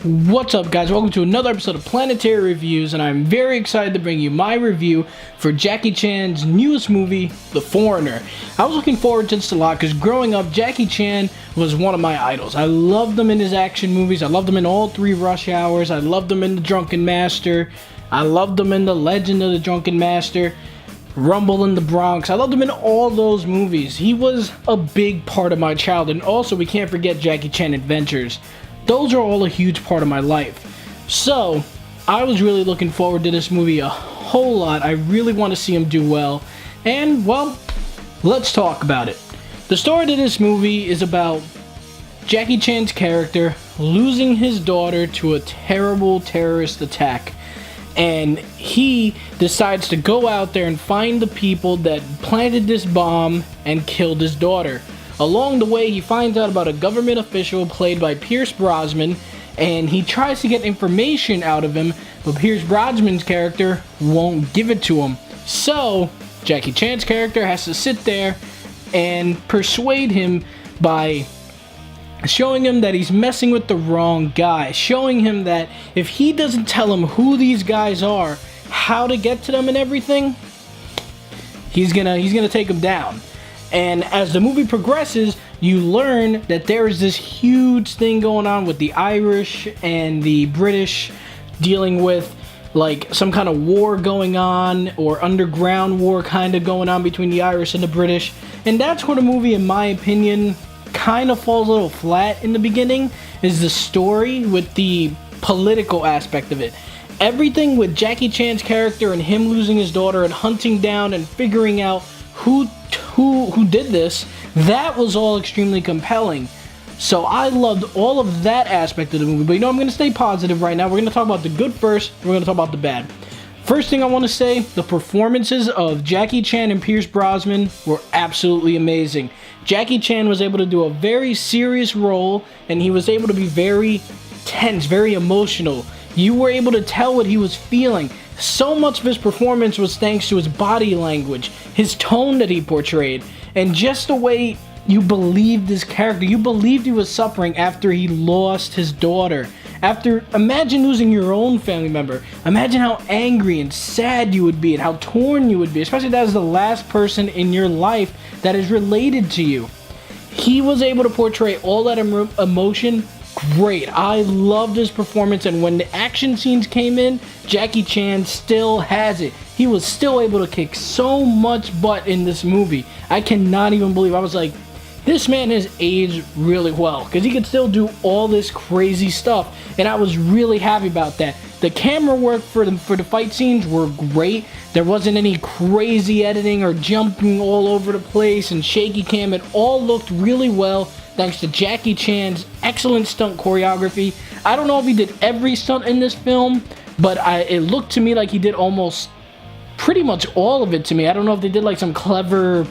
What's up, guys? Welcome to another episode of Planetary Reviews, and I'm very excited to bring you my review for Jackie Chan's newest movie, The Foreigner. I was looking forward to this a lot because growing up, Jackie Chan was one of my idols. I loved him in his action movies. I loved him in all three Rush Hours. I loved him in The Drunken Master. I loved him in The Legend of the Drunken Master, Rumble in the Bronx. I loved him in all those movies. He was a big part of my childhood. And also, we can't forget Jackie Chan Adventures. Those are all a huge part of my life. So, I was really looking forward to this movie a whole lot. I really want to see him do well. And, well, let's talk about it. The story to this movie is about Jackie Chan's character losing his daughter to a terrible terrorist attack. And he decides to go out there and find the people that planted this bomb and killed his daughter. Along the way, he finds out about a government official played by Pierce Brosnan, and he tries to get information out of him, but Pierce Brosnan's character won't give it to him. So, Jackie Chan's character has to sit there and persuade him by showing him that he's messing with the wrong guy, showing him that if he doesn't tell him who these guys are, how to get to them and everything, he's gonna take him down. And as the movie progresses, you learn that there is this huge thing going on with the Irish and the British dealing with like some kind of war going on, or underground war kind of going on between the Irish and the British. And that's where the movie, in my opinion, kind of falls a little flat in the beginning, is the story with the political aspect of it. Everything with Jackie Chan's character and him losing his daughter and hunting down and figuring out who did this, that was all extremely compelling. So I loved all of that aspect of the movie. But you know, I'm going to stay positive right now. We're going to talk about the good first, we're going to talk about the bad. First thing I want to say, the performances of Jackie Chan and Pierce Brosnan were absolutely amazing. Jackie Chan was able to do a very serious role, and he was able to be very tense, very emotional. You were able to tell what he was feeling. So much of his performance was thanks to his body language, his tone that he portrayed, and just the way you believed his character. You believed he was suffering after he lost his daughter. Imagine losing your own family member. Imagine how angry and sad you would be and how torn you would be, especially that is the last person in your life that is related to you. He was able to portray all that emotion great. I loved his performance, and when the action scenes came in, Jackie Chan still has it. He was still able to kick so much butt in this movie. I cannot even believe. I was like, this man has aged really well, because he could still do all this crazy stuff, and I was really happy about that. The camera work for the fight scenes were great. There wasn't any crazy editing or jumping all over the place and shaky cam. It all looked really well thanks to Jackie Chan's excellent stunt choreography. I don't know if he did every stunt in this film, but it looked to me like he did almost pretty much all of it to me. I don't know if they did like some clever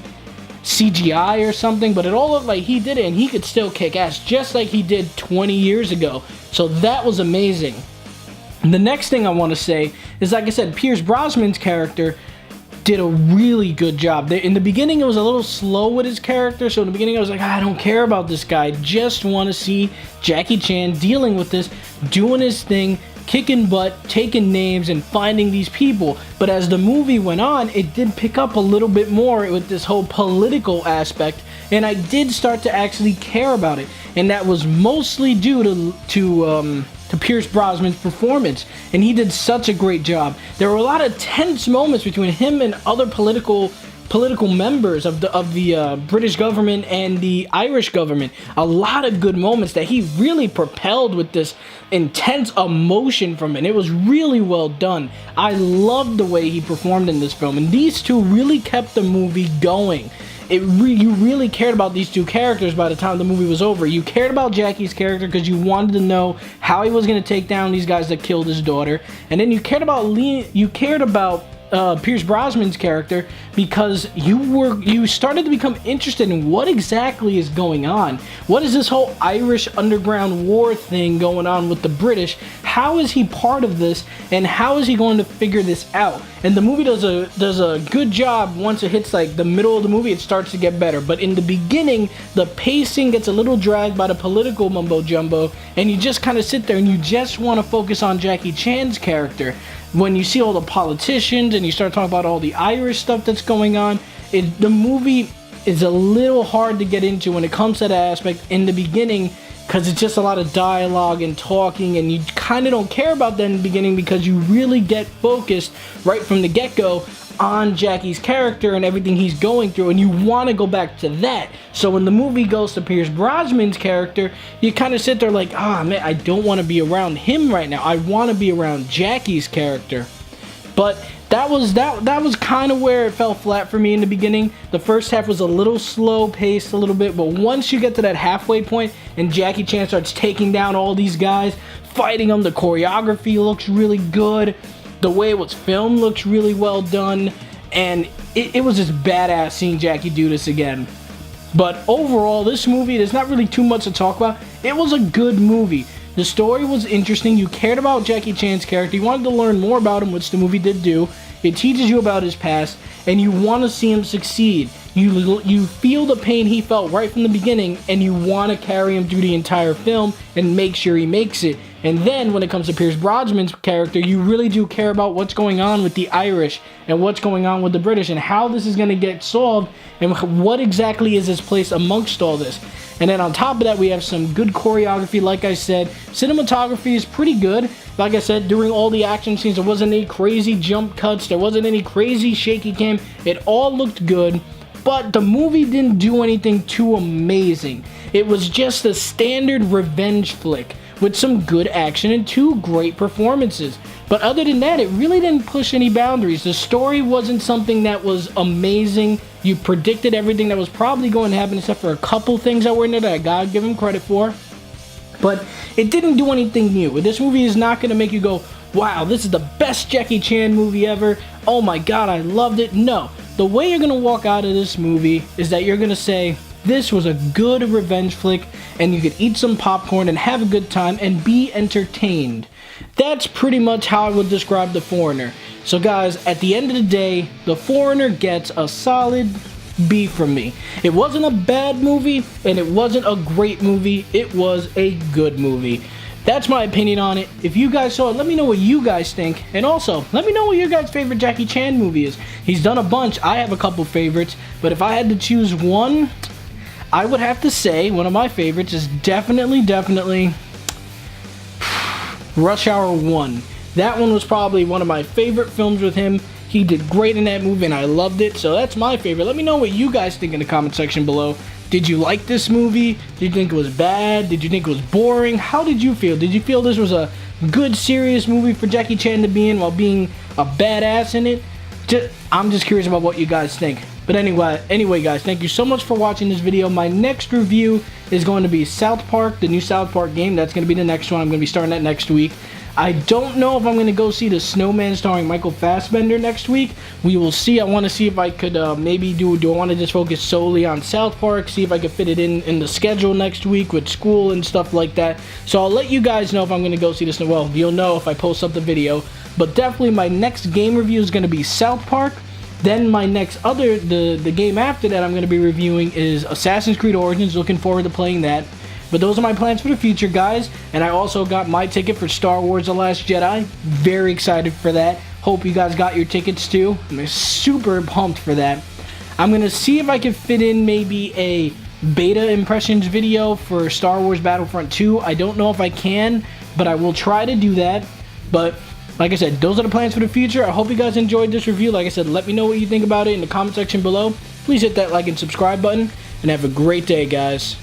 CGI or something, but it all looked like he did it, and he could still kick ass just like he did 20 years ago. So that was amazing. And the next thing I want to say is, like I said, Pierce Brosnan's character did a really good job. In the beginning, it was a little slow with his character, so in the beginning I was like, I don't care about this guy. Just want to see Jackie Chan dealing with this, doing his thing, kicking butt, taking names, and finding these people. But as the movie went on, it did pick up a little bit more with this whole political aspect, and I did start to actually care about it. And that was mostly due to Pierce Brosnan's performance, and he did such a great job. There were a lot of tense moments between him and other political members of the British government and the Irish government. A lot of good moments that he really propelled with this intense emotion from it. It was really well done. I loved the way he performed in this film, and these two really kept the movie going. You really cared about these two characters by the time the movie was over. You cared about Jackie's character because you wanted to know how he was going to take down these guys that killed his daughter, and then you cared about Pierce Brosnan's character, because you started to become interested in what exactly is going on. What is this whole Irish underground war thing going on with the British? How is he part of this, and how is he going to figure this out? And the movie does a good job. Once it hits like the middle of the movie, it starts to get better. But in the beginning, the pacing gets a little dragged by the political mumbo jumbo, and you just kind of sit there and you just want to focus on Jackie Chan's character. When you see all the politicians and you start talking about all the Irish stuff that's going on, the movie is a little hard to get into when it comes to that aspect in the beginning, because it's just a lot of dialogue and talking, and you kind of don't care about that in the beginning because you really get focused right from the get-go on Jackie's character and everything he's going through, and you want to go back to that. So when the movie goes to Pierce Brosnan's character, you kind of sit there like, man, I don't want to be around him right now. I want to be around Jackie's character. But that was kind of where it fell flat for me in the beginning. The first half was a little slow paced a little bit, but once you get to that halfway point and Jackie Chan starts taking down all these guys, fighting them, the choreography looks really good. The way it was filmed looks really well done, and it was just badass seeing Jackie do this again. But overall, this movie, there's not really too much to talk about. It was a good movie. The story was interesting. You cared about Jackie Chan's character. You wanted to learn more about him, which the movie did do. It teaches you about his past, and you want to see him succeed. You feel the pain he felt right from the beginning, and you want to carry him through the entire film and make sure he makes it. And then when it comes to Pierce Brosnan's character, you really do care about what's going on with the Irish and what's going on with the British and how this is going to get solved and what exactly is his place amongst all this. And then on top of that, we have some good choreography. Like I said, cinematography is pretty good. Like I said, during all the action scenes, there wasn't any crazy jump cuts. There wasn't any crazy shaky cam. It all looked good. But the movie didn't do anything too amazing. It was just a standard revenge flick with some good action and two great performances. But other than that, it really didn't push any boundaries. The story wasn't something that was amazing. You predicted everything that was probably going to happen, except for a couple things that were in there that I gotta give him credit for. But it didn't do anything new. This movie is not going to make you go, wow, this is the best Jackie Chan movie ever. Oh my god, I loved it. No. The way you're going to walk out of this movie is that you're going to say, this was a good revenge flick, and you could eat some popcorn and have a good time and be entertained. That's pretty much how I would describe The Foreigner. So guys, at the end of the day, The Foreigner gets a solid B from me. It wasn't a bad movie, and it wasn't a great movie. It was a good movie. That's my opinion on it. If you guys saw it, let me know what you guys think. And also, let me know what your guys' favorite Jackie Chan movie is. He's done a bunch. I have a couple favorites. But if I had to choose one, I would have to say one of my favorites is definitely Rush Hour 1. That one was probably one of my favorite films with him. He did great in that movie and I loved it. So that's my favorite. Let me know what you guys think in the comment section below. Did you like this movie? Did you think it was bad? Did you think it was boring? How did you feel? Did you feel this was a good, serious movie for Jackie Chan to be in while being a badass in it? I'm just curious about what you guys think. But anyway guys, thank you so much for watching this video. My next review is going to be South Park, the new South Park game. That's going to be the next one. I'm going to be starting that next week. I don't know if I'm going to go see The Snowman starring Michael Fassbender next week. We will see. I want to see if I could maybe do I want to just focus solely on South Park, see if I could fit it in the schedule next week with school and stuff like that. So I'll let you guys know if I'm going to go see this. Well, you'll know if I post up the video. But definitely my next game review is going to be South Park. Then my next the game after that I'm going to be reviewing is Assassin's Creed Origins. Looking forward to playing that. But those are my plans for the future, guys. And I also got my ticket for Star Wars The Last Jedi. Very excited for that. Hope you guys got your tickets too. I'm super pumped for that. I'm going to see if I can fit in maybe a beta impressions video for Star Wars Battlefront 2. I don't know if I can, but I will try to do that. But like I said, those are the plans for the future. I hope you guys enjoyed this review. Like I said, let me know what you think about it in the comment section below. Please hit that like and subscribe button. And have a great day, guys.